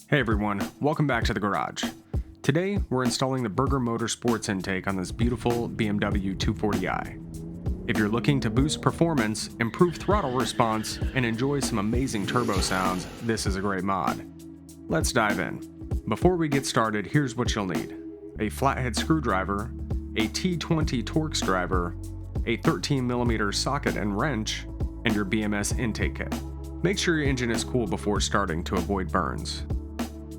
Hey everyone, welcome back to the garage. Today, we're installing the Burger Motorsports intake on this beautiful BMW 240i. If you're looking to boost performance, improve throttle response, and enjoy some amazing turbo sounds, this is a great mod. Let's dive in. Before we get started, here's what you'll need. A flathead screwdriver, a T20 Torx driver, a 13mm socket and wrench, and your BMS intake kit. Make sure your engine is cool before starting to avoid burns.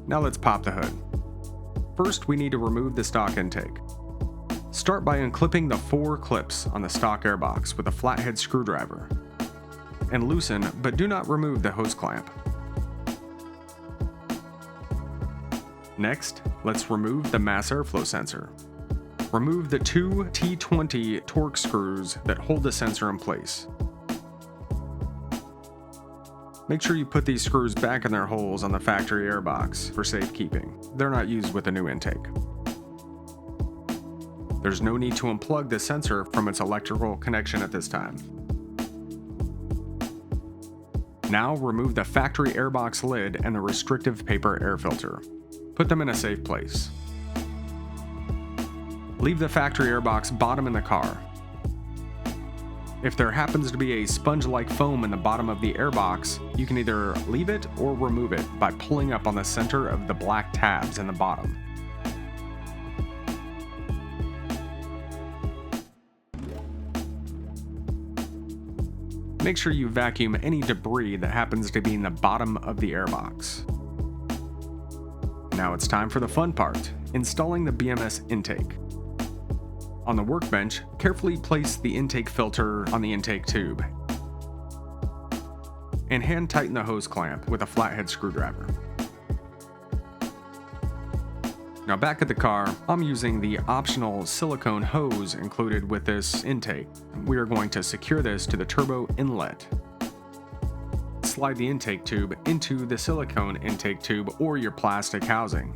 Now let's pop the hood. First, we need to remove the stock intake. Start by unclipping the 4 clips on the stock airbox with a flathead screwdriver. And loosen, but do not remove the hose clamp. Next, let's remove the mass airflow sensor. Remove the 2 T20 Torx screws that hold the sensor in place. Make sure you put these screws back in their holes on the factory airbox for safekeeping. They're not used with the new intake. There's no need to unplug the sensor from its electrical connection at this time. Now remove the factory airbox lid and the restrictive paper air filter. Put them in a safe place. Leave the factory airbox bottom in the car. If there happens to be a sponge-like foam in the bottom of the airbox, you can either leave it or remove it by pulling up on the center of the black tabs in the bottom. Make sure you vacuum any debris that happens to be in the bottom of the airbox. Now it's time for the fun part, installing the BMS intake. On the workbench, carefully place the intake filter on the intake tube and hand tighten the hose clamp with a flathead screwdriver. Now back at the car, I'm using the optional silicone hose included with this intake. We are going to secure this to the turbo inlet. Slide the intake tube into the silicone intake tube or your plastic housing.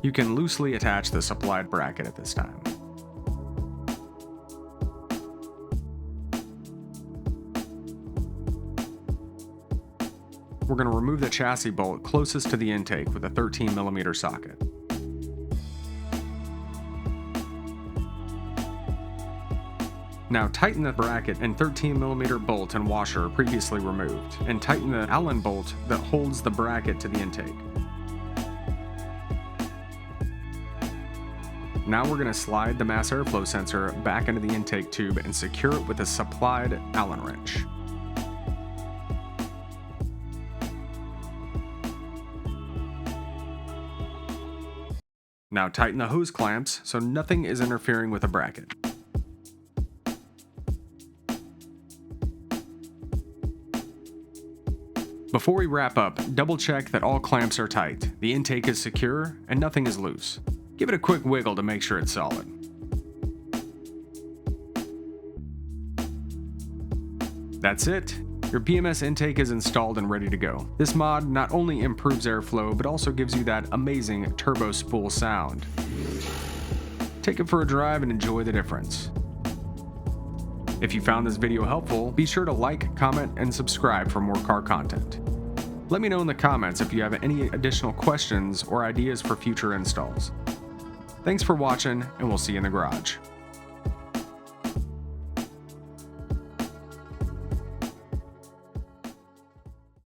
You can loosely attach the supplied bracket at this time. We're going to remove the chassis bolt closest to the intake with a 13mm socket. Now tighten the bracket and 13mm bolt and washer previously removed, and tighten the Allen bolt that holds the bracket to the intake. Now we're going to slide the mass airflow sensor back into the intake tube and secure it with a supplied Allen wrench. Now tighten the hose clamps so nothing is interfering with the bracket. Before we wrap up, double check that all clamps are tight, the intake is secure, and nothing is loose. Give it a quick wiggle to make sure it's solid. That's it. Your BMS intake is installed and ready to go. This mod not only improves airflow, but also gives you that amazing turbo spool sound. Take it for a drive and enjoy the difference. If you found this video helpful, be sure to like, comment, and subscribe for more car content. Let me know in the comments if you have any additional questions or ideas for future installs. Thanks for watching, and we'll see you in the garage.